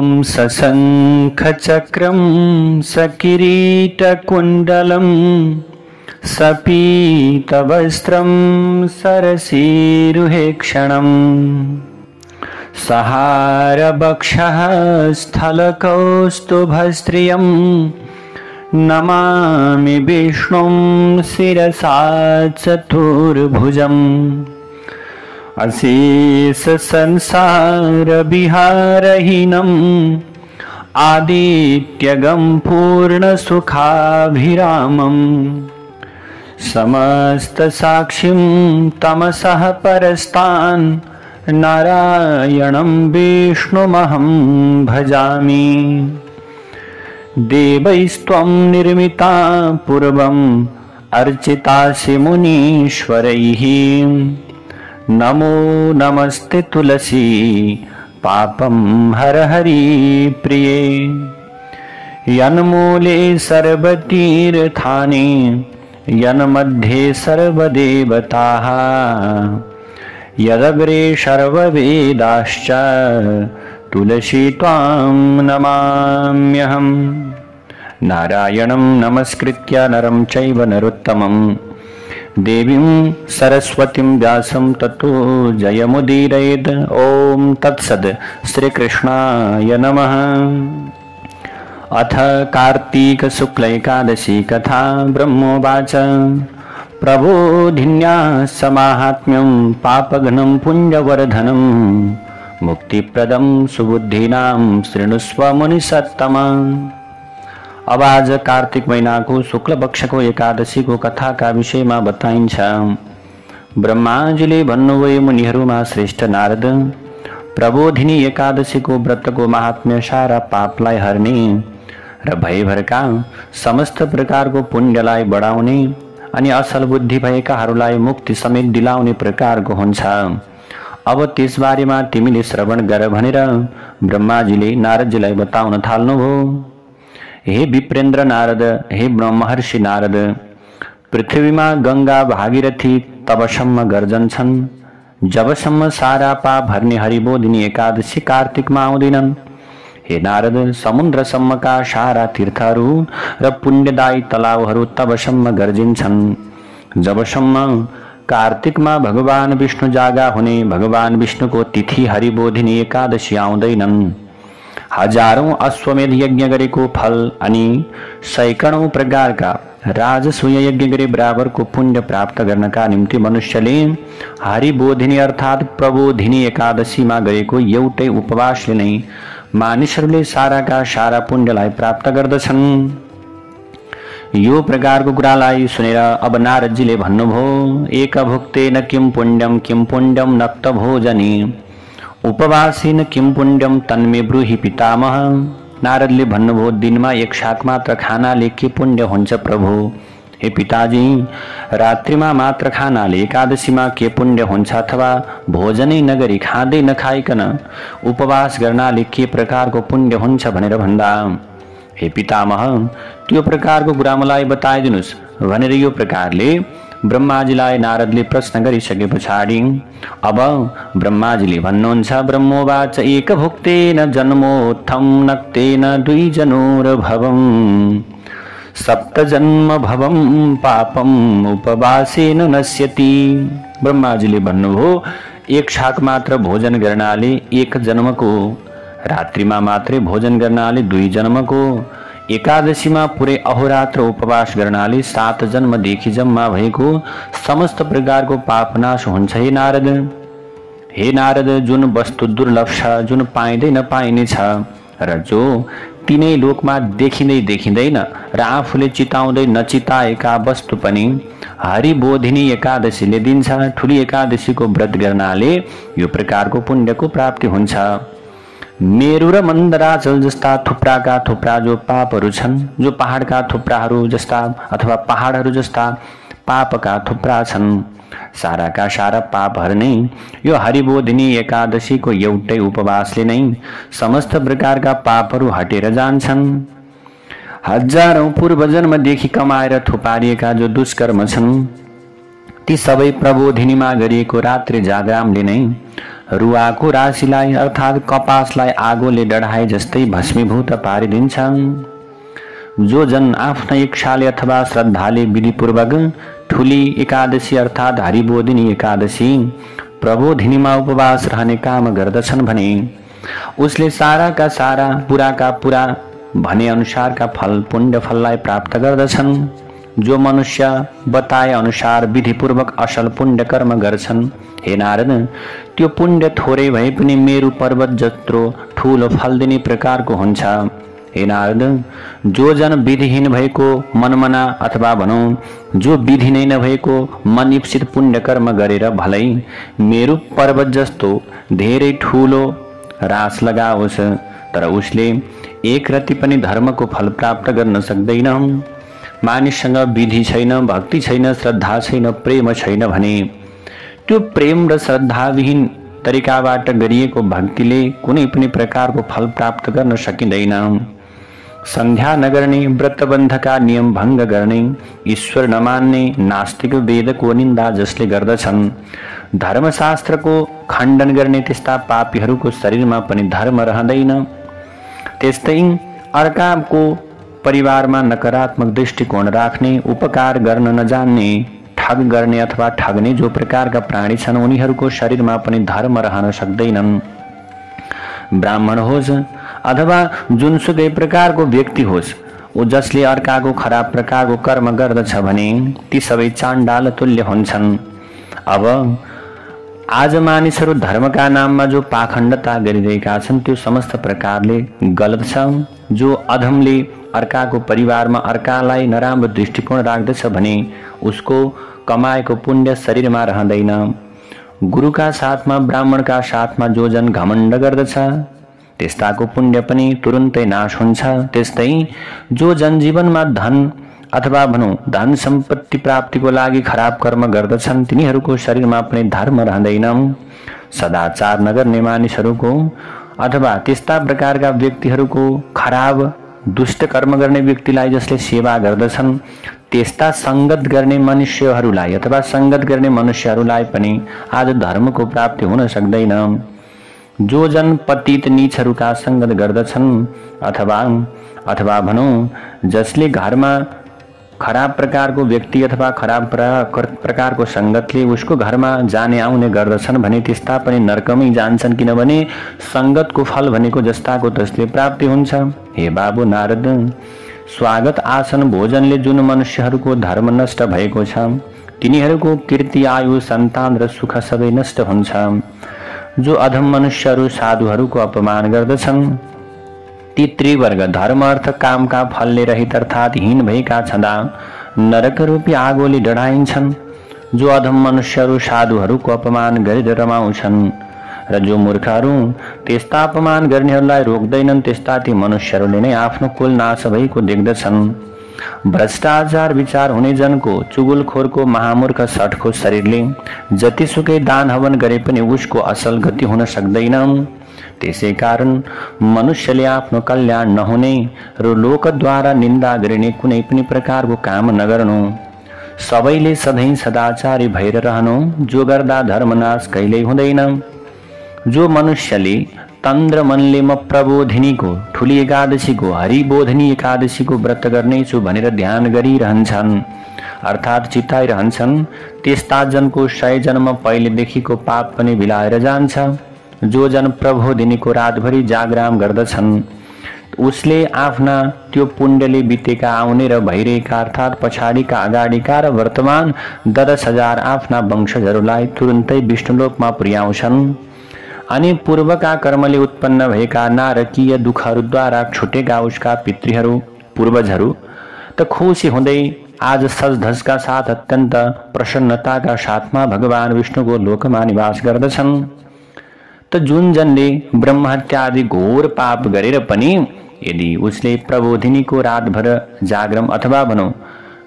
ॐ सशङ्खचक्रं सकिरीटकुण्डलं सपीतवस्त्रं सरसीरुहेक्षणम् सहारवक्षः स्थलकौस्तुभस्त्रियं नमामि विष्णुं शिरसा चतुर्भुजम् अशेष संसार विहारहीनम् आदित्यगं पूर्ण सुखाभिरामम् समस्त साक्षिं तमसः परस्तान् नारायणं विष्णुमहं भजामि। देवैस्त्वं निर्मिता पूर्वम् अर्चितासि मुनीश्वरैः नमो नमस्ते तुलसी पापं हर हरि प्रिये। यन्मूले सर्वतीर्थानि यन्मध्ये सर्वदेवताः यदग्रे सर्ववेदाश्च तुलसी त्वां नमाम्यहम्। नारायणं नमस्कृत्य नरं चैव नरोत्तमम् देवीं सरस्वतीं व्यासं ततो जयमुदीरयेत्। ॐ तत्सद् श्रीकृष्णाय नमः। अथ कार्तीक शुक्ल एकादशी कथा ब्रह्मोवाच प्रबोधिन्याः समाहात्म्यं पापघ्नं पुण्यवर्धनं मुक्तिप्रदं सुबुद्धीनां शृणुष्व मुनिसत्तमा। अब आज कार्तिक महीना को शुक्ल पक्ष को एकादशी को कथा का विषय में बताइन्छ। ब्रह्माजीले भन्नुभयो मुनिहरूमा श्रेष्ठ नारद प्रबोधिनी एकादशी को व्रत को महात्म्य सारा पापलाई हर्ने र भयभरका समस्त प्रकार को पुण्यलाई बढाउने अनि असल बुद्धि भएकाहरूलाई मुक्ति समेत दिलाउने प्रकार को हुन्छ। अब त्यस बारेमा तिमीले श्रवण गर भनेर ब्रह्माजीले नारदजीलाई बताउन थाल्नुभयो। हे विप्रेन्द्र नारद, हे महर्षि नारद, पृथ्वीमा गंगा भागीरथी तबसम्म गर्जन्छन् जबसम्म सारा पाप हर्ने हरिबोधिनी एकादशी कार्तिकमा आउँदैनन्। हे नारद, समुद्रसम्मका सारा तीर्थहरू र पुण्यदायी तलाउहरू तबसम्म गर्जिन्छन् जबसम्म कार्तिकमा भगवान विष्णु जागा हुने भगवान विष्णुको तिथि हरिबोधिनी एकादशी आउँदैनन्। हजारौं अश्वमेध यज्ञ गरेको फल अनि सैकड़ौं प्रकारका राजसूय यज्ञ गरे बराबरको पुण्य प्राप्त गर्नका निम्ति मनुष्यले हरिबोधिनी अर्थात् प्रबोधिनी एकादशीमा गरेको एउटै उपवासले नै मानिसहरूले साराका सारा पुण्यलाई प्राप्त गर्दछन्। यो प्रकारको कुरालाई सुनेर अब नारदजीले भन्नुभयो एक भुक्तेन किं पुण्यम नक्त भोजनी उपवासेन किं पुण्यम तन्मे ब्रूहि पितामह। नारदले भन्नुभयो दिनमा एक शाक मात्र खानाले के पुण्य हुन्छ प्रभु। हे पिताजी, रात्रिमा मात्र खानाले एकादशीमा के पुण्य हुन्छ अथवा भोजनै नगरी खाँदै नखाइकन उपवास गर्नाले के प्रकारको पुण्य हुन्छ भनेर भन्दा हे पितामह त्यो प्रकारको कुरा मलाई बताइदिनुस् भनेर यो प्रकारले ब्रह्माजीलाई नारदले प्रश्न गरिसके पछाडि अब ब्रह्माजीले भन्नुहुन्छ ब्रह्मोवाच एक भुक्तेन जन्मोत्थम नक्तेन द्विजनोर्भवम् सप्त जन्म भवम पापम उपवासेन नश्यति। ब्रह्माजीले भन्नुभयो एक शाक मात्र भोजन गर्नाले एक जन्मको, रात्रिमा मात्रै भोजन गर्नाले 2 जन्मको, एकादशीमा पुरै अहोरात्र उपवास गर्नाले 7 जन्मदेखि जम्मा भएको समस्त प्रकारको पाप नाश हुन्छ। हे नारद, जुन वस्तु दुर्लभ छ, जुन पाइँदै नपाइने छ र जो तीनै लोकमा देखिँदैन र आफूले चिताउँदै नचिताएका वस्तु पनि हरिबोधिनी एकादशीले दिन्छ। ठुली एकादशीको व्रत गर्नाले यो प्रकारको पुण्यको प्राप्ति हुन्छ। मेरु र मन्दराचल जस्ता थुप्रा जो पापहरू छन्, जो पहाडका थुप्राहरू जस्ता अथवा पहाडहरू जस्ता पापका थुप्रा छन्, साराका सारा पापहरू नै यो हरिबोधिनी एकादशीको एउटै उपवासले नै समस्त प्रकारका पापहरू हटेर जान्छन्। हजारौं पूर्वजन्मदेखि कमाएर थुपारिएका जो दुष्कर्म छन् ती सबै प्रबोधिनीमा गरिएको रात्रि जागरामले नै रुवाको राशिलाई अर्थात् कपासलाई आगोले डढाए जस्तै भस्मीभूत पारिदिन्छन्। जो जन आफ्ना इच्छाले अथवा श्रद्धाले विधिपूर्वक ठुली एकादशी अर्थात् हरिबोधिनी एकादशी प्रबोधिनीमा उपवास रहने काम गर्दछन् भने उसले सारा का सारा पूरा का पूरा भने अनुसारका फल पुण्य फललाई प्राप्त गर्दछन्। जो मनुष्य बताए अनुसार विधिपूर्वक असल पुण्य कर्म गर्छन्, हे नारद, त्यो पुण्य थोरै भए पनि मेरु पर्वत जत्रो ठूलो फल दिने प्रकारको हुन्छ। हे नारद, जो जन विधिहीन भएको मनमना अथवा भनौं जो विधि नै नभएको मन इप्सित पुण्य कर्म गरेर भलै मेरु पर्वत जस्तो धेरै ठूलो रास लगाओस्, तर उसले एक रति पनि धर्मको फल प्राप्त गर्न सक्दैन। मानिससँग विधि छैन, भक्ति छैन, श्रद्धा छैन, प्रेम छैन भने त्यो प्रेम र श्रद्धाविहीन तरिकाबाट गरिएको भक्तिले कुनै पनि प्रकारको फल प्राप्त गर्न सकिँदैन। संध्या नगर्ने, व्रतबन्धका नियम भङ्ग गर्ने, ईश्वर नमान्ने, नास्तिक वेदको निन्दा जसले गर्दछन्, धर्मशास्त्रको खण्डन गर्ने त्यस्ता पापीहरूको शरीरमा पनि धर्म रहँदैन। त्यस्तै अर्काको परिवारमा नकारात्मक दृष्टिकोण राख्ने, उपकार गर्न नजान्ने, ठग गर्ने अथवा ठग्ने जो प्रकारका प्राणी छन् उनीहरूको शरीरमा पनि धर्म रहन सक्दैनन्। ब्राह्मण होस् अथवा जुनसुकै प्रकारको व्यक्ति होस्, ऊ जसले अर्काको खराब प्रकारको कर्म गर्दछ भने ती सबै चाण्डाल तुल्य हुन्छन्। अब आज मानिसहरू धर्मका नाममा जो पाखण्डता गरिरहेका छन् त्यो समस्त प्रकारले गलत छ। जो अधमले अर्काको परिवारमा अर्कालाई नराम्रो दृष्टिकोण राख्दछ भने उसको कमाएको पुण्य शरीरमा रहँदैन। गुरुका साथमा, ब्राह्मणका साथमा जो जन घमण्ड गर्दछ त्यस्ताको पुण्य पनि तुरुन्तै नाश हुन्छ। त्यस्तै जो जनजीवनमा धन अथवा भनौं धन सम्पत्ति प्राप्तिको लागि खराब कर्म गर्दछन् तिनीहरूको शरीरमा पनि धर्म रहँदैन। सदाचार नगर्ने मानिसहरूको अथवा त्यस्ता प्रकारका व्यक्तिहरूको खराब दुष्ट कर्म गर्ने व्यक्तिलाई जसले सेवा गर्दछन् त्यस्ता संगत गर्ने मनुष्यहरूलाई अथवा संगत गर्ने मनुष्यहरूलाई पनि आज धर्मको प्राप्ति हुन सक्दैन। जो जन पतित नीचहरूका संगत गर्दछन् अथवा भनौं जसले घरमा खराब प्रकारको व्यक्ति अथवा खराब प्रकारको संगतले उसको घरमा जाने आउने गर्दछन् भने त्यस्ता पनि नरकमै जान्छन्, किनभने संगतको फल भनेको जस्ताको तसले प्राप्ति हुन्छ। हे बाबु नारद, स्वागत आसन भोजनले जुन मनुष्यहरूको धर्म नष्ट भएको छ तिनीहरूको कीर्ति, आयु, सन्तान र सुख सबै नष्ट हुन्छ। जो अधम मनुष्यहरू साधुहरूको अपमान गर्दछन् ती त्रिवर्ग धर्म अर्थ कामका फलले रहित अर्थात् हीन भएका छँदा नरक रूपी आगोले डढाइन्छन्। जो अधम मनुष्यहरू साधुहरूको अपमान गरेर रमाउँछन् र जो मूर्खहरू त्यस्ता अपमान गर्नेहरूलाई रोक्दैनन् त्यस्ता ती मनुष्यहरूले नै आफ्नो कुल नाश भएको देख्दछन्। भ्रष्टाचार विचार हुने जनको, चुगुलखोरको, महामूर्ख सठको शरीरले जतिसुकै दान हवन गरे पनि उसको असल गति हुन सक्दैन। त्यसै कारण मनुष्यले आफ्नो कल्याण नहुने र लोकद्वारा निन्दा गरिने कुनै पनि प्रकारको काम नगर्नु, सबैले सधैँ सदाचारी भएर रहनु, जो गर्दा धर्मनाश कहिल्यै हुँदैन। जो मनुष्यले तन्द्र मनले म प्रबोधिनीको, ठुली एकादशीको, हरिबोधिनी एकादशीको व्रत गर्नेछु भनेर ध्यान गरिरहन्छन् अर्थात् चिताइरहन्छन् त्यस्ता जनको 100 जन्म पहिलेदेखिको पाप पनि बिलाएर जान्छ। जो जन प्रबोधिनीको रातभरि जागराम गर्दछन् उसले आफ्ना त्यो पुण्यले बितेका, आउने र भइरहेका अर्थात् पछाडिका, अगाडिका र वर्तमान 10,000 आफ्ना वंशजहरूलाई तुरुन्तै विष्णुलोकमा पुर्याउँछन्। अनि पूर्वका कर्मले उत्पन्न भएका नारकीय दुखहरूद्वारा छुटेका उसका पितृहरू, पूर्वजहरू त खुसी हुँदै आज सजधजका साथ अत्यन्त प्रसन्नताका साथमा भगवान विष्णुको लोकमा निवास गर्दछन्। त जुन जनले ब्रह्महत्या आदि घोर पाप गरेर पनि यदि उसले प्रबोधिनीको रातभर जागरम अथवा भनौं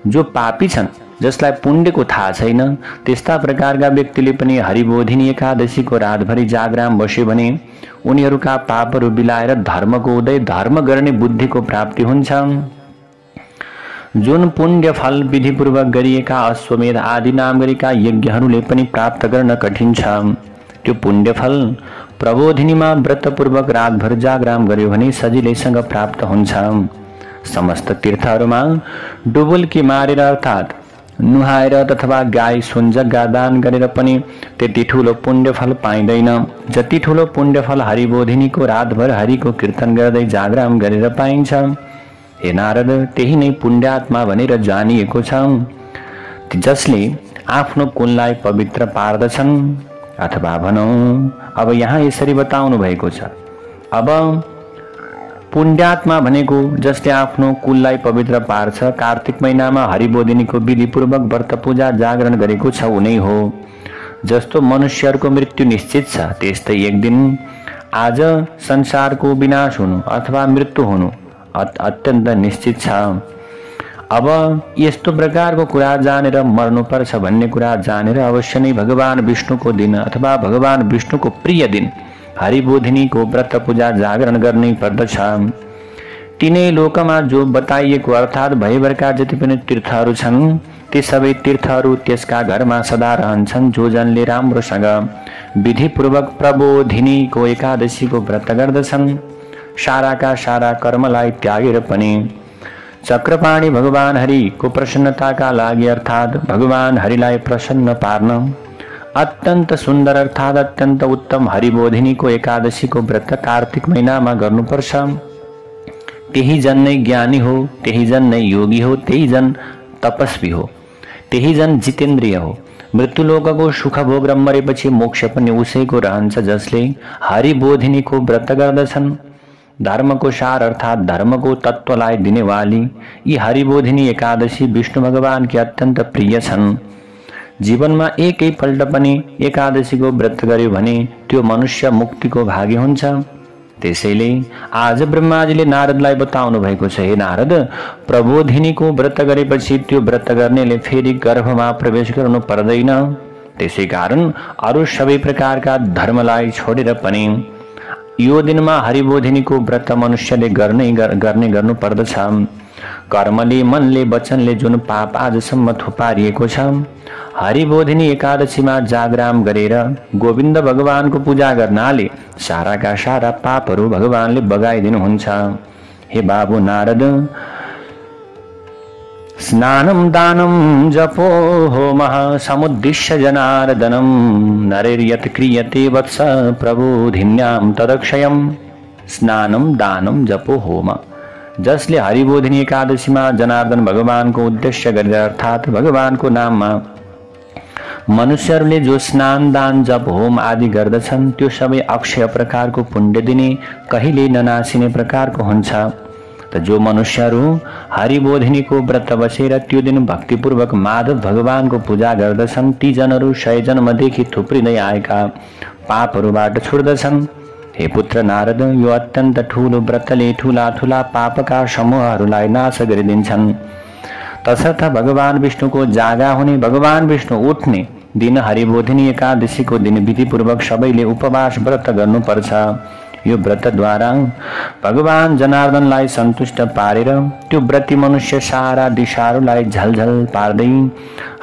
जो पापी छन् जसलाई पुण्यको थाहा छैन त्यस्ता प्रकारका व्यक्तिले पनि हरिबोधिनी एकादशीको रातभरि जागराम बस्यो भने उनीहरूका पापहरू बिलाएर धर्मको उदय, धर्म गर्ने बुद्धिको प्राप्ति हुन्छ। जुन पुण्य फल विधिपूर्वक गरिएका अश्वमेध आदि नाम गरेका यज्ञहरूले पनि प्राप्त गर्न कठिन छ त्यो पुण्यफल प्रबोधिनीमा व्रतपूर्वक रातभर जागराम गर्यो भने सजिलैसँग प्राप्त हुन्छ। समस्त तीर्थहरूमा डुबुल्की मारेर अर्थात् नुहाएर अथवा गाई सुन जग्गा दान गरेर पनि त्यति ठुलो पुण्यफल पाइँदैन जति ठुलो पुण्यफल हरिबोधिनीको रातभर हरिको कीर्तन गर्दै जागराम गरेर पाइन्छ। हे नारद, त्यही नै पुण्यात्मा भनेर जानिएको छ, जसले आफ्नो कुललाई पवित्र पार्दछन्। अथवा भनौँ अब यहाँ यसरी बताउनु भएको छ, अब पुण्यात्मा भनेको जसले आफ्नो कुललाई पवित्र पार्छ, कार्तिक महिनामा हरिबोधिनीको विधिपूर्वक व्रत पूजा जागरण गरेको छ उनै हो। जस्तो मनुष्यहरूको मृत्यु निश्चित छ, त्यस्तै एक दिन आज संसारको विनाश हुनु अथवा मृत्यु हुनु अत्यन्त निश्चित छ। अब यस्तो प्रकारको कुरा जानेर मर्नुपर्छ भन्ने कुरा जानेर अवश्य नै भगवान विष्णुको दिन अथवा भगवान विष्णुको प्रिय दिन हरिबोधिनीको व्रत पूजा जागरण गर्नै पर्दछ। तिनै लोकमा जो बताइएको अर्थात् भयभरका जति पनि तीर्थहरू छन्, ती सबै तीर्थहरू त्यसका घरमा सदा रहन्छन्। जो जनले राम्रोसँग विधिपूर्वक प्रबोधिनीको एकादशीको व्रत गर्दछन्, साराका सारा कर्मलाई त्यागेर पनि चक्रपाणी भगवान हरिको प्रसन्नताका लागि अर्थात् भगवान हरिलाई प्रसन्न पार्न अत्यन्त सुन्दर अर्थात् अत्यन्त उत्तम हरिबोधिनीको एकादशीको व्रत कार्तिक महिनामा गर्नुपर्छ। त्यही जन नै ज्ञानी हो, त्यही जन नै योगी हो, त्यही जन तपस्वी हो, त्यही जन जितेन्द्रिय हो। मृत्युलोकको सुख भोग र मरेपछि मोक्ष पनि उसैको रहन्छ जसले हरिबोधिनीको व्रत गर्दछन्। धर्मको सार अर्थात् धर्मको तत्त्वलाई दिनेवाली यी हरिबोधिनी एकादशी विष्णु भगवानकी अत्यन्त प्रिय छन्। जीवनमा एकैपल्ट पनि एकादशीको व्रत गर्यो भने त्यो मनुष्य मुक्तिको भागी हुन्छ। त्यसैले आज ब्रह्माजीले नारदलाई बताउनु भएको छ, हे नारद, प्रबोधिनीको व्रत गरेपछि त्यो व्रत गर्नेले फेरि गर्भमा प्रवेश गर्नु पर्दैन। त्यसै कारण अरू सबै प्रकारका धर्मलाई छोडेर पनि यो दिनमा हरिबोधिनीको व्रत मनुष्यले गर्नु पर्दछ। कर्मले मनले वचनले जुन पाप आजसम्म थुपारिएको छ, हरिबोधिनी एकादशीमा जागराम गरेर गोविन्द भगवानको पूजा गर्नाले साराका सारा पापहरू भगवानले बगाइदिनुहुन्छ। हे बाबु नारद, स्नानं दानं जपो होमः समुद्दिश्य जनार्दनं नरैर्यत् क्रियते वत्स प्रबोधिन्यां तदक्षयम्। स्नानं दानं जपो होम, जसले हरिबोधिनी एकादशीमा जनार्दन भगवानको उद्देश्य गरेर अर्थात् भगवानको नाममा मनुष्यहरूले जो स्नान दान जप होम आदि गर्दछन्, त्यो सबै अक्षय प्रकारको पुण्य दिने, कहिले ननासिने प्रकारको हुन्छ। त जो मनुष्यहरू हरिबोधिनीको व्रत बसेर त्यो दिन भक्तिपूर्वक माधव भगवानको पूजा गर्दछन्, ती जनहरू 100 जन्मदेखि थुप्रिँदै आएका पापहरूबाट छुट्दछन्। हे पुत्र नारद, यो अत्यन्त ठूलो व्रतले ठूला ठूला पापका समूहहरूलाई नाश गरिदिन्छन्। तसर्थ भगवान विष्णुको जागा हुने, भगवान विष्णु उठ्ने दिन हरिबोधिनी एकादशीको दिन विधिपूर्वक सबैले उपवास व्रत गर्नुपर्छ। यो व्रतद्वारा भगवान जनार्दनलाई सन्तुष्ट पारेर त्यो व्रती मनुष्य सारा दिशाहरूलाई झलझल पार्दै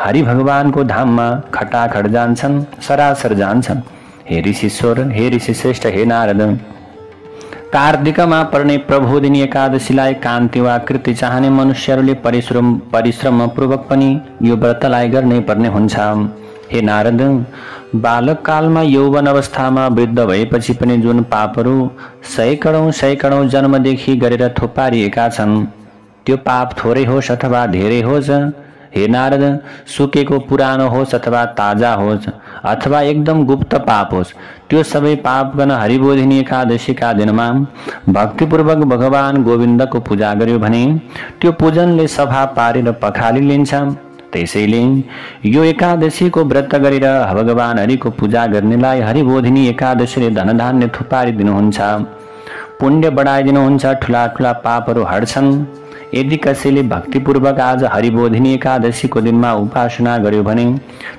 हरि भगवानको धाममा खटाखट जान्छन्, सरासर जान्छन्। हे ऋषिश्वर, हे ऋषिश्रेष्ठ, हे नारद, कार्तिकमा पर्ने प्रबोधिनी एकादशीलाई कान्ति वा कृति चाहने मनुष्यहरूले परिश्रम पूर्वक पनि यो व्रतलाई गर्नै पर्ने हुन्छ। हे नारद, बालककालमा यौवन अवस्थामा वृद्ध भएपछि पनि जुन पापहरू सैकडौँ जन्मदेखि गरेर थुपारिएका छन्, त्यो पाप थोरै होस् अथवा धेरै होस्, हे नारद, सुकेको पुरानो होस् अथवा ताजा होस् अथवा एकदम गुप्त पाप होस्, त्यो सबै पाप गर्न हरिबोधिनी एकादशीका दिनमा भक्तिपूर्वक भगवान गोविन्दको पूजा गर्यो भने त्यो पूजनले सफा पारेर पखाली लिन्छ। त्यसैले यो एकादशीको व्रत गरेर भगवान हरिको पूजा गर्नेलाई हरिबोधिनी एकादशीले धनधान्य थुपारिदिनुहुन्छ, पुण्य बढाइदिनुहुन्छ, ठुला ठुला पापहरू हट्छन्। यदि कसैले भक्तिपूर्वक आज हरिबोधिनी एकादशीको दिनमा उपासना गर्यो भने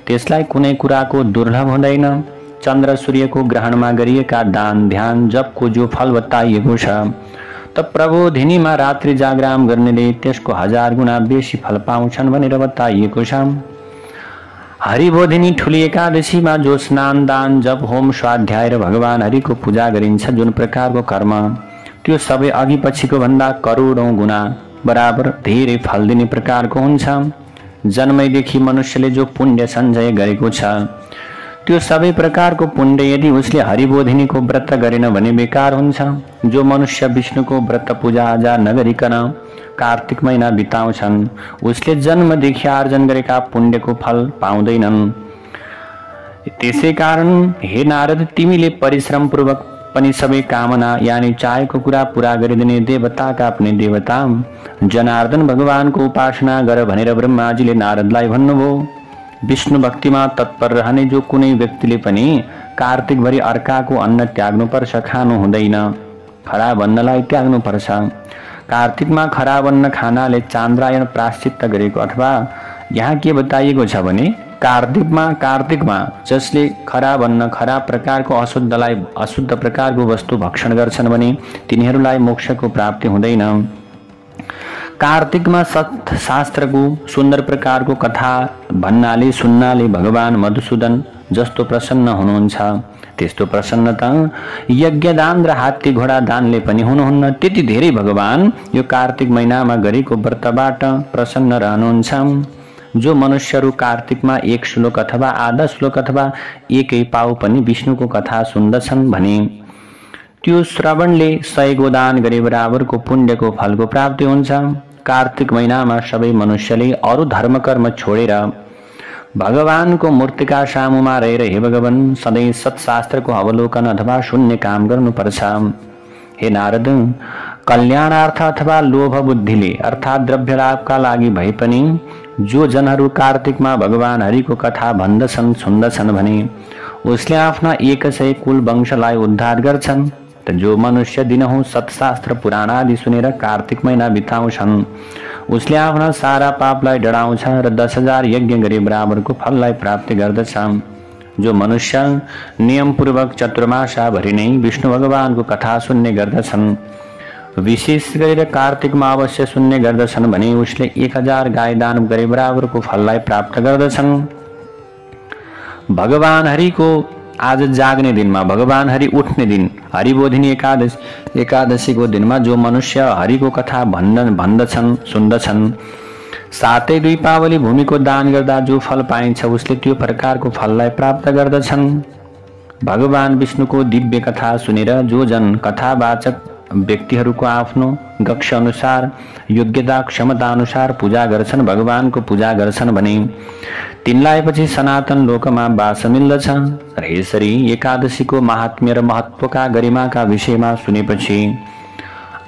त्यसलाई कुनै कुराको दुर्लभ हुँदैन। चन्द्र सूर्यको ग्रहणमा गरिएका दान ध्यान जपको जो फल बताइएको छ, त प्रबोधिनीमा रात्रि जागराम गर्नेले त्यसको 1000 गुणा बेसी फल पाउँछन् भनेर बताइएको छ। हरिबोधिनी ठुली एकादशीमा जो स्नान दान जप होम स्वाध्याय र भगवान हरिको पूजा गरिन्छ, जुन प्रकारको कर्म त्यो सबै अघि पछिको भन्दा करोडौं गुणा बराबर धेरै फल दिने प्रकारको हुन्छ। जन्मैदेखि मनुष्यले जो पुण्य सञ्चय गरेको छ त्यो सबै प्रकारको पुण्य यदि उसले हरिबोधिनीको व्रत गरेन भने बेकार हुन्छ। जो मनुष्य विष्णुको व्रत पूजा आजा नगरिकन कार्तिक महिना बिताउँछन् उसले जन्मदेखि आर्जन गरेका पुण्यको फल पाउँदैनन्। त्यसै कारण हे नारद, तिमीले परिश्रम पूर्वक पनि सबै कामना यानी चाहेको कुरा पूरा गरिदिने देवताका पनि देवता जनार्दन भगवानको उपासना गर भनेर ब्रह्माजीले नारदलाई भन्नुभयो। विष्णु भक्तिमा तत्पर रहने जो कुनै व्यक्तिले पनि कार्तिकभरि अर्काको अन्न त्याग्नुपर्छ, खानु हुँदैन, खराब अन्नलाई त्याग्नुपर्छ। कार्तिकमा खराब अन्न खानाले चान्द्रायण प्रायश्चित्त गरेको अथवा यहाँ के बताइएको छ भने कार्तिकमा जसले खराब अन्न खराब प्रकारको अशुद्ध प्रकारको वस्तु भक्षण गर्छन् भने तिनीहरूलाई मोक्षको प्राप्ति हुँदैन। कार्तिकमा शास्त्रको सुन्दर प्रकारको कथा भन्नाले सुन्नाले भगवान मधुसूदन जस्तो प्रसन्न हुनुहुन्छ त्यस्तो प्रसन्नता यज्ञदान र हात्ती घोडा दानले पनि हुनुहुन्न। त्यति धेरै भगवान यो कार्तिक महिनामा गरेको व्रतबाट प्रसन्न रहनुहुन्छ। जो मनुष्यहरू कार्तिकमा एक श्लोक अथवा आधा श्लोक अथवा एकै पाउ पनि विष्णुको कथा सुन्दछन् भने त्यो श्रवणले 100 गोदान गरे बराबरको पुण्यको फलको प्राप्ति हुन्छ। कार्तिक महिनामा सबै मनुष्यले अरू धर्मकर्म छोडेर भगवानको मूर्तिका सामुमा रहेर हे भगवान सधैँ सत्शास्त्रको अवलोकन अथवा शून्य काम गर्नुपर्छ। हे नारद, कल्याणार्थ अथवा लोभ बुद्धिले अर्थात् द्रव्य लाभका लागि भए पनि जो जनहरू कार्तिकमा भगवान हरिको कथा भन्दछन् सुन्दछन् भने उसले आफ्ना 100 कुल वंशलाई उद्धार गर्छन्। त जो मनुष्य दिनहुँ सत्शास्त्र पुराण आदि सुनेर कार्तिक महिना बिताउँछन् उसले आफ्ना सारा पापलाई डढाउँछ र 10,000 यज्ञ गरे बराबरको फललाई प्राप्ति गर्दछ। जो मनुष्य नियमपूर्वक चतुर्मासाभरि नै विष्णु भगवानको कथा सुन्ने गर्दछन्, विशेष गरेर कार्तिकमा अवश्य सुन्ने गर्दछन् भने उसले 1000 गाई दान गरे बराबरको फललाई प्राप्त गर्दछन्। भगवान हरिको आज जाग्ने दिनमा भगवान हरि उठ्ने दिन हरिबोधिनी एकादशीको दिनमा जो मनुष्य हरिको कथा भन्दछन् सुन्दछन् साथै 2 पावली भूमिको दान गर्दा जो फल पाइन्छ उसले त्यो प्रकारको फललाई प्राप्त गर्दछन्। भगवान विष्णुको दिव्य कथा सुनेर जो जन कथावाचक व्यक्तिहरूको आफ्नो गक्ष अनुसार योग्यता क्षमता अनुसार पूजा गर्छन्, भगवानको पूजा गर्छन् भने तिनलाई पछि सनातन लोकमा वास मिल्दछ। र यसरी एकादशीको महात्म्य र महत्त्वका गरिमाका विषयमा सुनेपछि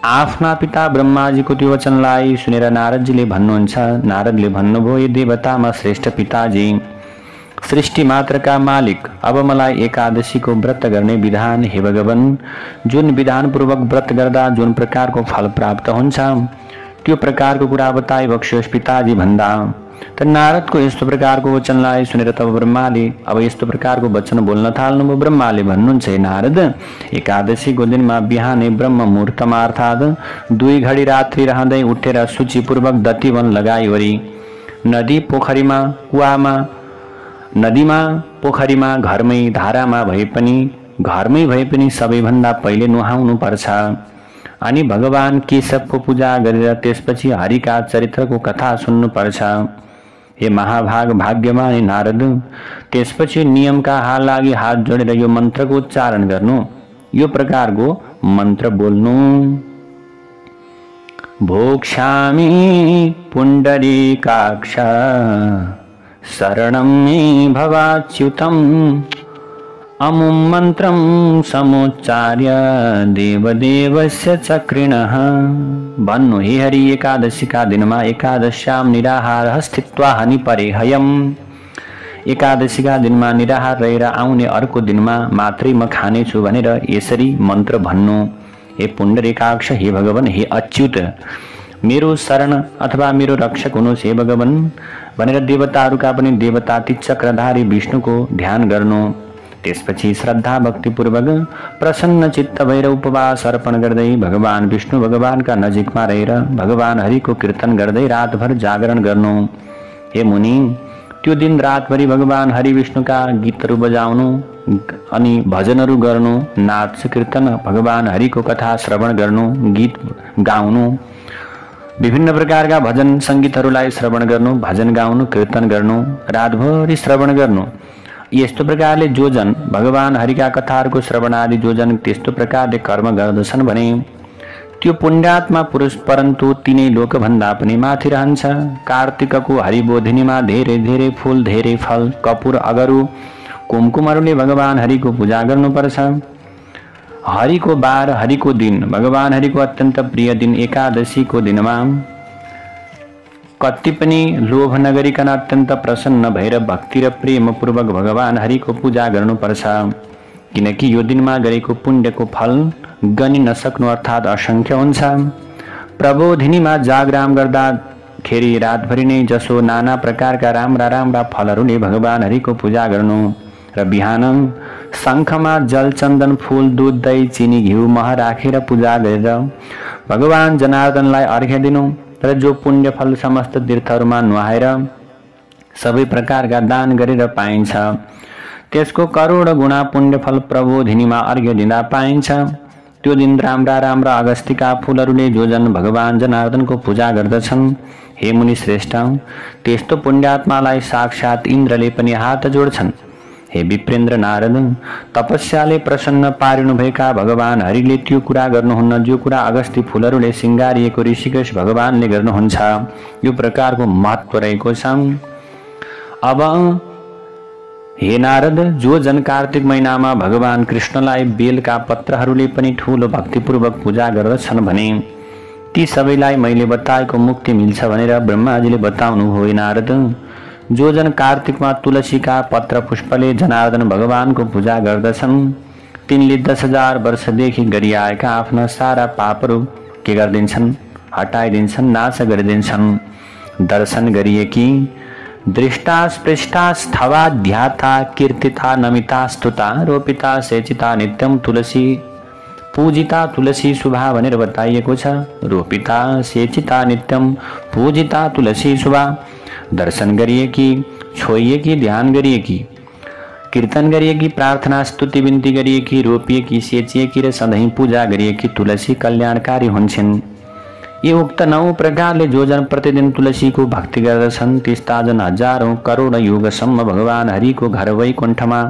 आफ्ना पिता ब्रह्माजीको त्यो वचनलाई सुनेर नारदजीले भन्नुहुन्छ, नारदले भन्नुभयो, ये देवतामा श्रेष्ठ पिताजी, सृष्टि मात्रका मालिक, अब मलाई एकादशीको व्रत गर्ने विधान हे भगवान, जुन विधान पूर्वक व्रत गर्दा जुन प्रकारको फल प्राप्त हुन्छ त्यो प्रकारको कुरा बताए बक्स्योस् पिताजी भन्दा। त नारदको यस्तो प्रकारको वचनलाई सुनेर तब ब्रह्माले अब यस्तो प्रकारको वचन बोल्न थाल्नुभयो। ब्रह्माले भन्नुहुन्छ, हे नारद, एकादशीको दिनमा बिहानै ब्रह्म मुहूर्तमा अर्थात् 2 घडी रात्रि रहँदै उठेर सूचीपूर्वक दतिवन लगाइवरी नदीमा पोखरीमा घरमै धारामा भए पनि सबैभन्दा पहिले नुहाउनु पर्छ अनि भगवान केशवको पूजा गरेर त्यसपछि हरिका चरित्रको कथा सुन्नु पर्छ। हे महाभाग भाग्यमान नारद, त्यसपछि नियमका लागि हात जोडेर यो मन्त्रको उच्चारण गर्नु। यो प्रकारको मन्त्र बोल्नु, भोक्ष्यामि पुण्डरीकाक्ष शरणं मे भवाच्युतम् अमुं मन्त्रं समुच्चार्य देवदेवस्य चक्रिणः। भन्नु, हे हरि, एकादशीका दिनमा एकादश्याम निराहार स्थित्वा हनि परेहयम्। एकादशीका दिनमा निराहार रहेर आउने अर्को दिनमा मात्रै म खानेछु भनेर यसरी मन्त्र भन्नु। हे पुण्डरीकाक्ष, हे भगवान, हे अच्युत, मेरो शरण अथवा मेरो रक्षक हुनुहोस् हे भगवान भनेर देवताहरूका पनि देवता ती चक्रधारी विष्णुको ध्यान गर्नु। त्यसपछि श्रद्धा भक्तिपूर्वक प्रसन्न चित्त भएर उपवास अर्पण गर्दै भगवान विष्णु भगवानका नजिकमा रहेर भगवान हरिको कीर्तन गर्दै रातभर जागरण गर्नु। हे मुनि, त्यो दिन रातभरि भगवान हरि विष्णुका गीतहरू बजाउनु अनि भजनहरू गर्नु, नाच कीर्तन, भगवान हरिको कथा श्रवण गर्नु, गीत गाउनु, विभिन्न प्रकारका भजन सङ्गीतहरूलाई श्रवण गर्नु, भजन गाउनु, कीर्तन गर्नु, रातभरि श्रवण गर्नु। यस्तो प्रकारले जो जन भगवान हरिका कथाहरूको श्रवण आदि जो जन त्यस्तो प्रकारले कर्म गर्दछन् भने त्यो पुण्यात्मा पुरुष परन्तु तिनै लोकभन्दा पनि माथि रहन्छ। कार्तिकको हरिबोधिनीमा धेरै धेरै फूल, धेरै फल, कपुर, अगरु, कुमकुमहरूले भगवान हरिको पूजा गर्नुपर्छ। हरिको बार, हरिको दिन, भगवान हरिको अत्यन्त प्रिय दिन एकादशीको दिनमा कति पनि लोभ नगरिकन अत्यन्त प्रसन्न भएर भक्ति र प्रेमपूर्वक भगवान हरिको पूजा गर्नुपर्छ। किनकि यो दिनमा गरेको पुण्यको फल गनि नसक्नु अर्थात् असंख्य हुन्छ। प्रबोधिनीमा जागराम गर्दाखेरि रातभरि नै जसो नाना प्रकारका राम्रा राम्रा फलहरूले भगवान हरिको पूजा गर्नु र बिहान शङ्खमा जल, चन्दन, फूल, दूध, दही, चिनी, घिउ, मह राखेर पूजा गरेर भगवान जनार्दनलाई अर्घ्य दिनु र जो पुण्य फल समस्त तीर्थहरूमा नुहाएर सबै प्रकारका दान गरेर पाइन्छ त्यसको करोड गुणा पुण्य फल प्रबोधिनीमा अर्घ्य दिँदा पाइन्छ। त्यो दिन राम्रा राम्रा अगस्तीका फूलहरूले जो जन भगवान जनार्दनको पूजा गर्दछन्, हे मुनि श्रेष्ठ, त्यस्तो पुण्यात्मालाई साक्षात इन्द्रले पनि हात जोड्छन्। हे विप्रेन्द्र नारद, तपस्याले प्रसन्न पारिनुभएका भगवान हरिले त्यो कुरा गर्नुहुन्न जो कुरा अगस्ती फूलहरूले सिंगारिएको ऋषिकेश भगवानले गर्नुहुन्छ। यो प्रकारको महत्व रहेको छ। अब हे नारद, जो जन कार्तिक महिनामा भगवान कृष्णलाई बेलका पत्रहरूले पनि ठूलो भक्तिपूर्वक पूजा गर्दछन् भने ती सबैलाई मैले बताएको मुक्ति मिल्छ भनेर ब्रह्माजीले बताउनु हो। नारद, जो जन कार्तिकमा तुलसीका पत्र पुष्पले जनार्दन भगवानको पूजा गर्दछन् तिनले 10,000 वर्षदेखि गरिआएका आफ्ना सारा पापहरू के गरिदिन्छन्? हटाइदिन्छन्, नाश गरिदिन्छन्। दर्शन गरिए कि दृष्टा स्पृष्टा स्थवा ध्याता कीर्तिता नमिता स्तुता रोपिता सेचिता नित्यम तुलसी पूजिता तुलसी शुभा भनेर बताइएको छ। रोपिता सेचिता नित्यम पूजिता तुलसी शुभा। दर्शन गरिए कि, छोइए कि, ध्यान गरिए कि, कीर्तन गरिए कि, प्रार्थना स्तुति बिन्ती गरिए कि, रोपिए कि, सेचिए कि र सधैँ पूजा गरिए कि तुलसी कल्याणकारी हुन्छन्। ये उक्त 9 प्रकारले जो जन प्रतिदिन तुलसीको भक्ति गर्दछन् त्यस्ता जन हजारौं करोड युगसम्म भगवान हरिको घर वैकुण्ठमा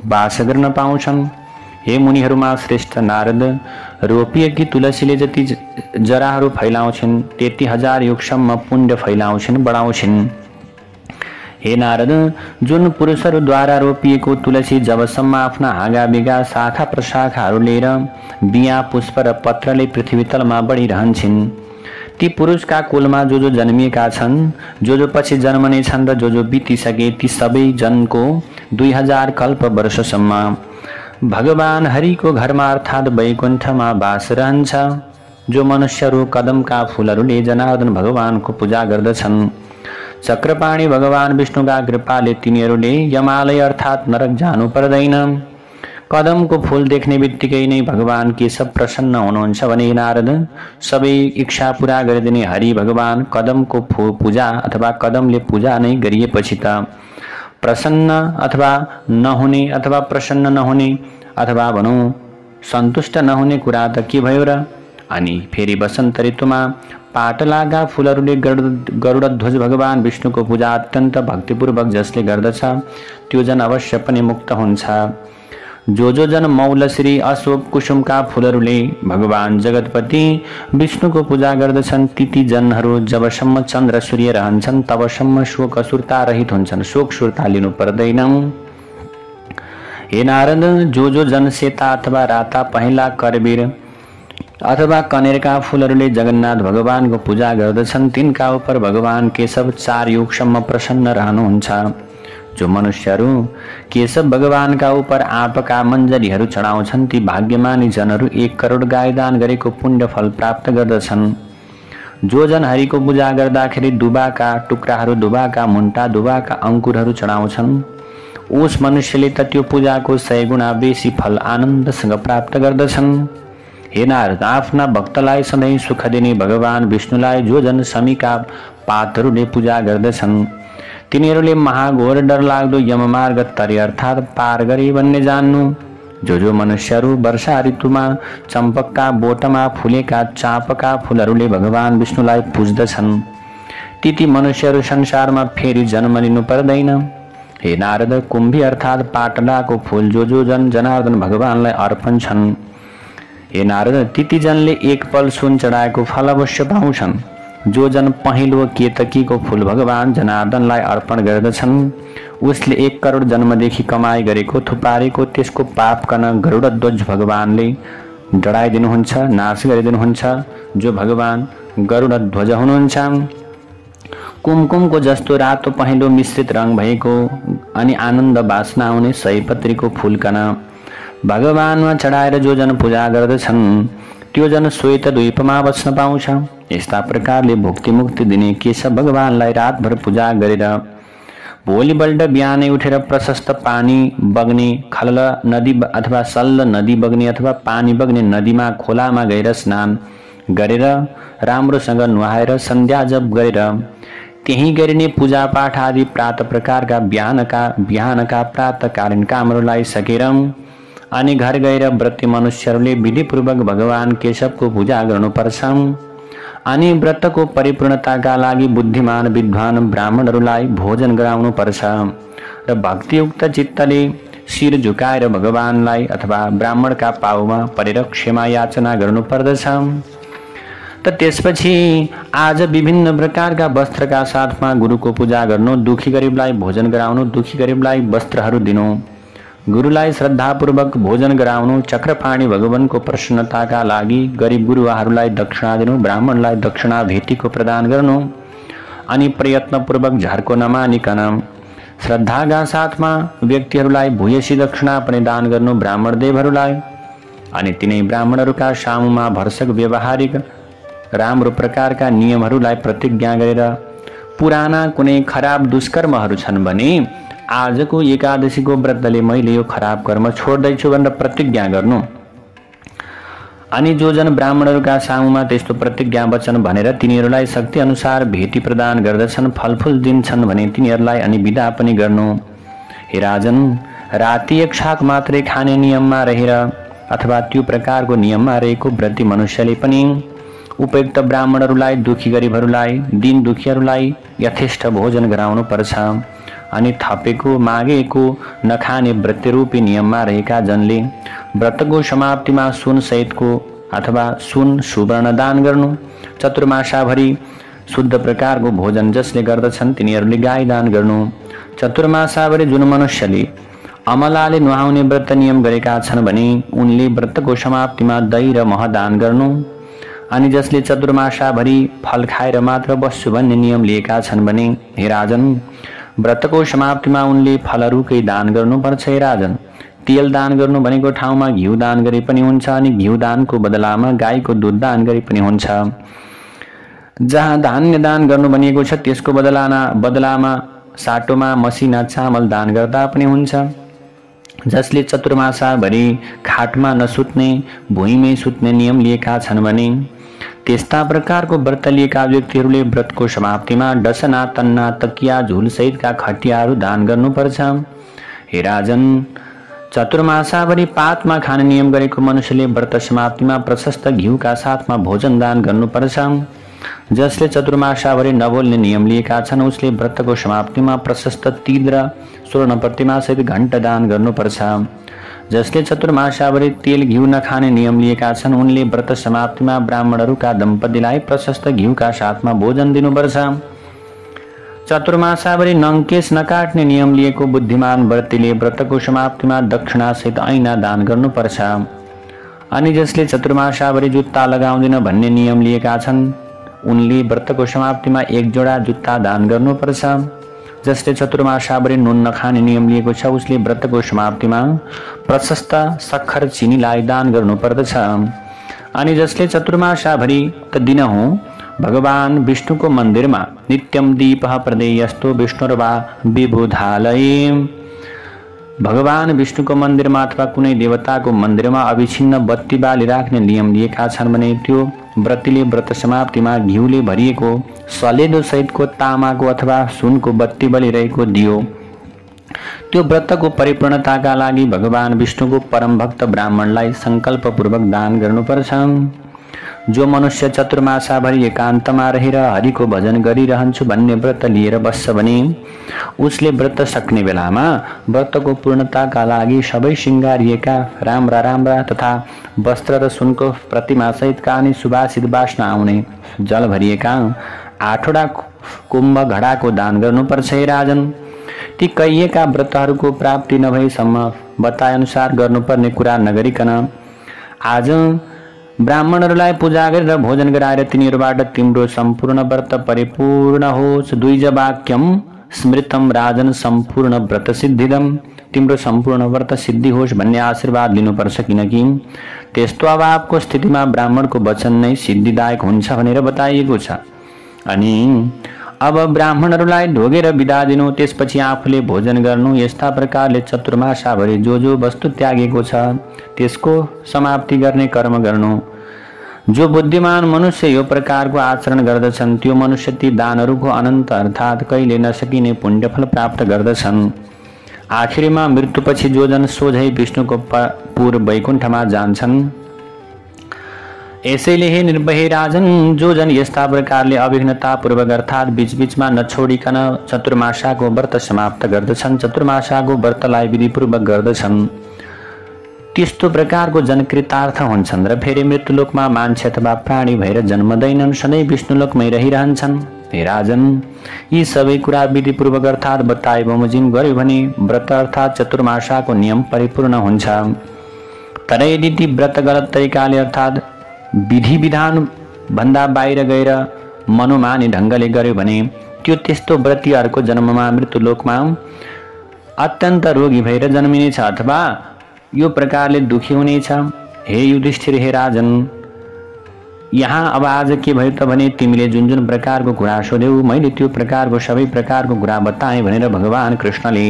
वास गर्न पाउँछन्। हे मुनिहरूमा श्रेष्ठ नारद, रोपिए कि तुलसीले जति जराहरू फैलाउँछन् त्यति 1000 युगसम्म पुण्य फैलाउँछन्, बढाउँछन्। हे नारद, जुन पुरुषहरूद्वारा रोपिएको तुलसी जबसम्म आफ्ना हाँगा बिगा शाखा प्रशाखाहरू लिएर बिया, पुष्प र पत्रले पृथ्वी तलमा बढिरहन्छन्, ती पुरुषका कुलमा जो जो जन्मिएका छन्, जो जो पछि जन्मने छन् र जो जो बितिसके ती सबै जनको 2000 कल्प वर्षसम्म भगवान हरिको घरमा अर्थात् वैकुण्ठमा वास रहन्छ। जो मनुष्यहरू कदमका फूलहरूले जनार्दन भगवानको पूजा गर्दछन् चक्रपाणी भगवान विष्णुका कृपाले तिनीहरूले यमालय अर्थात् नरक जानु पर्दैन। कदमको फूल देख्ने बित्तिकै नै भगवान केशव प्रसन्न हुनुहुन्छ भने नारद, सबै इच्छा पूरा गरिदिने हरि भगवान कदमको पूजा अथवा कदमले पूजा नै गरिएपछि त प्रसन्न अथवा नहुने अथवा प्रसन्न नहुने अथवा भनौँ सन्तुष्ट नहुने कुरा त के भयो र? अनि फेरि वसन्त ऋतुमा पाटलाका फूलहरूले गरुडध्वज भगवान विष्णुको पूजा अत्यन्त भक्तिपूर्वक जसले गर्दछ त्यो जन अवश्य पनि मुक्त हुन्छ। जो जन मौलश्री अशोक कुसुमका फूलहरूले भगवान जगतपति विष्णुको पूजा गर्दछन् ती जनहरू जबसम्म चन्द्र सूर्य रहन्छन् तबसम्म शोक असुरता रहित हुन्छन्, शोक सुरता लिनु पर्दैन। हे नारद, जो जन सेता अथवा राता पहेँला करबीर अथवा कनेरका फूलहरूले जगन्नाथ भगवानको पूजा गर्दछन् तिनका उपर भगवान केशव 4 युगसम्म प्रसन्न रहनुहुन्छ। जो मनुष्यहरू केशव भगवानका उपर आँपका मञ्जरीहरू चढाउँछन् ती भाग्यमानी जनहरू 1 करोड गाई दान गरेको पुण्य फल प्राप्त गर्दछन्। जो जन हरिको पूजा गर्दाखेरि दुबाका टुक्राहरू, दुबाका मुन्टा, दुबाका अङ्कुरहरू चढाउँछन् उस मनुष्यले त त्यो पूजाको 100 गुणा बेसी फल आनन्दसँग प्राप्त गर्दछन्। हे नारद, आफ्ना भक्तलाई सधैँ सुख दिने भगवान विष्णुलाई जो जन समीका पातहरूले पूजा गर्दछन् तिनीहरूले महाघोर डरलाग्दो यममार्ग तरे अर्थात् पार गरे भन्ने जान्नु। जो मनुष्यहरू वर्षा ऋतुमा चम्पकका बोटमा फुलेका चाँपका फुलहरूले भगवान विष्णुलाई पुज्दछन्, ती मनुष्यहरू संसारमा फेरि जन्म लिनु पर्दैन। हे नारद, कुम्भी अर्थात् पाटलाको फूल जो जन जनार्दन भगवानलाई अर्पण छन्। हे नारद, ती जनले एक पल सुन चढाएको फल अवश्य पाउँछन्। जो जन पहिलो केतकीको फूल भगवान जनार्दनलाई अर्पण गर्दछन्, उसले 1 करोड जन्मदेखि कमाई गरेको थुपारेको त्यसको पाप कन गरुड ध्वज भगवानले डढाइदिनुहुन्छ, नाश गरिदिनुहुन्छ। जो भगवान गरुड ध्वज हुनुहुन्छ, कुमकुमको जस्तो रातो पहेँलो मिश्रित रङ भएको अनि आनन्द बासना आउने सयपत्रीको फूल कन भगवानमा चढाएर जो जन पूजा गर्दछन्, त्यो जन श्वेत द्वीपमा बस्न पाउँछ। यस्ता प्रकारले भुक्ति मुक्ति दिने केशव भगवानलाई रातभर पूजा गरेर भोलिपल्ट बिहानै उठेर प्रशस्त पानी बग्ने खलल नदी अथवा सल्ल नदी बग्ने अथवा पानी बग्ने नदीमा खोलामा गएर स्नान गरेर राम्रोसँग नुहाएर सन्ध्या जप गरेर त्यही गरिने पूजापाठ आदि प्रात प्रकारका बिहानका प्रातकालीन कामहरूलाई सकेर अनि घर गएर व्रती मनुष्यहरूले विधिपूर्वक भगवान केशवको पूजा गर्नुपर्छ। अनि व्रतको परिपूर्णताका लागि बुद्धिमान विद्वान ब्राह्मणहरूलाई भोजन गराउनु पर्छ र भक्तियुक्त चित्तले शिर झुकाएर भगवानलाई अथवा ब्राह्मणका पाउमा परेर क्षमा याचना गर्नु पर्दछ। त त्यसपछि आज विभिन्न प्रकारका वस्त्रका साथमा गुरुको पूजा गर्नु, दुखी गरिबलाई भोजन गराउनु, दुखी गरिबलाई वस्त्रहरू दिनु, गुरुलाई श्रद्धापूर्वक भोजन गराउनु, चक्रपाणी भगवानको प्रसन्नताका लागि गरिब गुरुवाहरूलाई दक्षिणा दिनु, ब्राह्मणलाई दक्षिणा भेटीको प्रदान गर्नु अनि प्रयत्नपूर्वक झर्को नमानिकन श्रद्धाका साथमा व्यक्तिहरूलाई भूयसी दक्षिणा पनि दान गर्नु ब्राह्मण देवहरूलाई। अनि तिनै ब्राह्मणहरूका सामुमा भर्सक व्यवहारिक राम्रो प्रकारका नियमहरूलाई प्रतिज्ञा गरेर पुराना कुनै खराब दुष्कर्महरू छन् भने आजको एकादशीको व्रतले मैले यो खराब कर्म छोड्दैछु भनेर प्रतिज्ञा गर्नु। अनि जो जन ब्राह्मणहरूका सामुमा त्यस्तो प्रतिज्ञा वचन भनेर तिनीहरूलाई शक्ति अनुसार भेटी प्रदान गर्दछन्, फलफुल दिन्छन् भने तिनीहरूलाई अनि बिदा पनि गर्नु। हे राजन, राति 1 शाक मात्रै खाने नियममा रहेर अथवा त्यो प्रकारको नियममा रहेको व्रती मनुष्यले पनि उपयुक्त ब्राह्मणहरूलाई, दुखी गरिबहरूलाई, दिन दुखीहरूलाई यथेष्ट भोजन गराउनु पर्छ। अनि थपेको मागेको नखाने व्रतरूपी नियममा रहेका जनले व्रतको समाप्तिमा सुन सहितको अथवा सुन सुवर्ण दान गर्नु। चतुर्मासाभरि शुद्ध प्रकारको भोजन जसले गर्दछन् तिनीहरूले गाई दान गर्नु। चतुर्मासाभरि जुन मनुष्यले अमलाले नुहाउने व्रत नियम गरेका छन् भने उनले व्रतको समाप्तिमा दही र मह दान गर्नु। अनि जसले चतुर्मासाभरि फल खाएर मात्र बस्छु भन्ने नियम लिएका छन् भने हे राजन, व्रतको समाप्तिमा उनले फलहरूकै दान गर्नुपर्छ। हे राजन, तेल दान गर्नु भनेको ठाउँमा घिउ दान गरे पनि हुन्छ अनि घिउ दानको बदलामा गाईको दुध दान गरे पनि हुन्छ। जहाँ धान्य दान गर्नु भनिएको छ त्यसको बदलामा साटोमा मसिना चामल दान गर्दा पनि हुन्छ। जसले चतुर्मासाभरि खाटमा नसुत्ने, भुइँमै सुत्ने नियम लिएका छन् भने त्यस्ता प्रकारको व्रत लिएका व्यक्तिहरूले व्रतको समाप्तिमा डसना, तन्ना, तकिया, झुल सहितका खटियाहरू दान गर्नुपर्छ। हे राजन, चतुर्मासाभरि पातमा खाने नियम गरेको मनुष्यले व्रत समाप्तिमा प्रशस्त घिउका साथमा भोजन दान गर्नुपर्छ। जसले चतुर्मासाभरि नबोल्ने नियम लिएका छन् उसले व्रतको समाप्तिमा प्रशस्त तिल र स्वर्ण प्रतिमा सहित घण्ट दान गर्नुपर्छ। जसले चतुर्मासाभरि तेल घिउ नखाने नियम लिएका छन् उनले व्रत समाप्तिमा ब्राह्मणहरूका दम्पतिलाई प्रशस्त घिउका साथमा भोजन दिनुपर्छ। चतुर्मासाभरि नङकेश नकाट्ने नियम लिएको बुद्धिमान व्रतीले व्रतको समाप्तिमा दक्षिणा सहित ऐना दान गर्नुपर्छ। अनि जसले चतुर्मासाभरि जुत्ता लगाउँदैन भन्ने नियम लिएका छन् उनले व्रतको समाप्तिमा 1 जोडा जुत्ता दान गर्नुपर्छ। जसले चतुर्मासाभरि नुन नखाने नियम लिएको छ उसले व्रतको समाप्तिमा प्रशस्त सक्खर चिनीलाई दान गर्नुपर्दछ। अनि जसले चतुर्मासाभरि दिनहुँ भगवान विष्णुको मन्दिरमा नित्यम दीपः प्रदेयस्तो विष्णुर्वा विबुधालये भगवान विष्णुको मन्दिरमा अथवा कुनै देवताको मन्दिरमा अविछिन्न बत्ती बालिराख्ने नियम लिएका छन् भने त्यो व्रतीले व्रत समाप्तिमा घिउले भरिएको सलेदो सहितको तामाको अथवा सुनको बत्ती बलिरहेको दियो त्यो व्रतको परिपूर्णताका लागि भगवान विष्णुको परम भक्त ब्राह्मणलाई संकल्पपूर्वक दान गर्नुपर्छ। जो मनुष्य चतुर्मासाभरि एकान्तमा रहेर हरिको भजन गरिरहन्छु भन्ने व्रत लिएर बस्छ भने उसले व्रत सक्ने बेलामा व्रतको पूर्णताका लागि सबै श्रृङ्गारिएका राम्रा राम्रा तथा वस्त्र र सुनको प्रतिमा सहितका अनि सुवासित बास्ना आउने जल भरिएका 8वटा कुम्भ घडाको दान गर्नुपर्छ। हे राजन, ती कहिएका व्रतहरूको प्राप्ति नभएसम्म बताए अनुसार गर्नुपर्ने कुरा नगरिकन आज ब्राह्मणहरूलाई पूजा गरेर भोजन गराएर तिनीहरूबाट तिम्रो सम्पूर्ण व्रत परिपूर्ण होस्। द्विजवाक्यम स्मृतम राजन सम्पूर्ण व्रत सिद्धिदम, तिम्रो सम्पूर्ण व्रत सिद्धि होस् भन्ने आशीर्वाद लिनुपर्छ, किनकि त्यस्तो अभावको स्थितिमा ब्राह्मणको वचन नै सिद्धिदायक हुन्छ भनेर बताइएको छ। अनि अब ब्राह्मणहरूलाई ढोगेर बिदा दिनु, त्यसपछि आफूले भोजन गर्नु, यस्ता प्रकारले चतुर्मासाभरि जो वस्तु त्यागेको छ त्यसको समाप्ति गर्ने कर्म गर्नु। जो बुद्धिमान मनुष्य यो प्रकारको आचरण गर्दछन् त्यो मनुष्य ती दानहरूको अनन्त अर्थात् कहिले नसकिने पुण्यफल प्राप्त गर्दछन्। आखिरमा मृत्युपछि जो जन सोझै विष्णुको पूर्व वैकुण्ठमा जान्छन्। यसैले हे निर्भय राजन, जो जन यस्ता प्रकारले अविघ्नतापूर्वक अर्थात् बीचबीचमा नछोडिकन चतुर्मासाको व्रत समाप्त गर्दछन्, चतुर्मासाको व्रतलाई विधिपूर्वक गर्दछन्, त्यस्तो प्रकारको जन कृतार्थ हुन्छन् र फेरि मृत्युलोकमा मान्छे अथवा प्राणी भएर जन्मदैनन्, सधैँ विष्णुलोकमै रहिरहन्छन्। हे राजन, यी सबै कुरा विधिपूर्वक अर्थात् बताए बमोजिम गर्यो भने व्रत अर्थात् चतुर्मासाको नियम परिपूर्ण हुन्छ। तर यदि ती व्रत गलत तरिकाले अर्थात् विधि विधान भन्दा बाहिर गएर मनोमानी ढङ्गले गर्यो भने त्यो त्यस्तो व्रतीहरूको जन्ममा मृत्युलोकमा अत्यन्त रोगी भएर जन्मिनेछ अथवा यो प्रकारले दुखी हुनेछ। हे युधिष्ठिर, हे राजन, यहाँ अब आज के भयो त भने तिमीले जुन जुन प्रकारको कुरा सोध्यौ मैले त्यो प्रकारको सबै प्रकारको कुरा बताएँ भनेर भगवान कृष्णले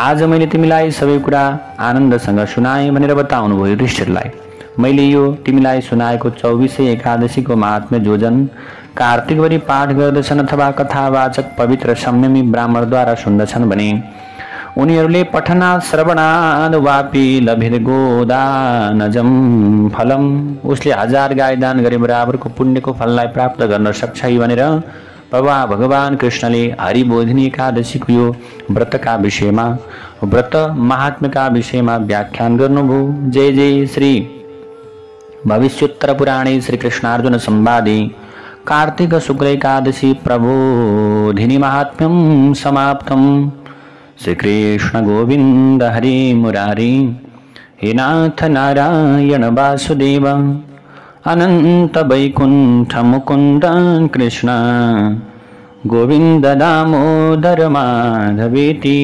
आज मैले तिमीलाई सबै कुरा आनन्दसँग सुनाएँ भनेर बताउनु भयो युधिष्ठिरलाई। मैले यो तिमीलाई सुनाएको 24 एकादशीको महात्म्य जो जन कार्तिकभरि पाठ गर्दछन् अथवा कथावाचक पवित्र संयमी ब्राह्मणद्वारा सुन्दछन् भने उनीहरूले पठनात् श्रवणाद् वापि लभेद गोदानजम फलम, उसले 1000 गाई दान गरे बराबरको पुण्यको फललाई प्राप्त गर्न सक्छ भनेर भगवान कृष्णले हरिबोधिनी एकादशीको यो व्रतका विषयमा व्रत महात्म्यका विषयमा व्याख्यान गर्नुभयो। जय जय श्री भविष्योत्तर पुराणे श्री कृष्णार्जुन संवादे कार्तिक शुक्ल एकादशी प्रबोधिनी महात्म्यम समाप्तम। श्री कृष्ण गोविंद हरे मुरारी, हे नाथ नारायण वासुदेव, अनंत वैकुंठ मुकुंद कृष्ण गोविंद दामोदर माधवेति।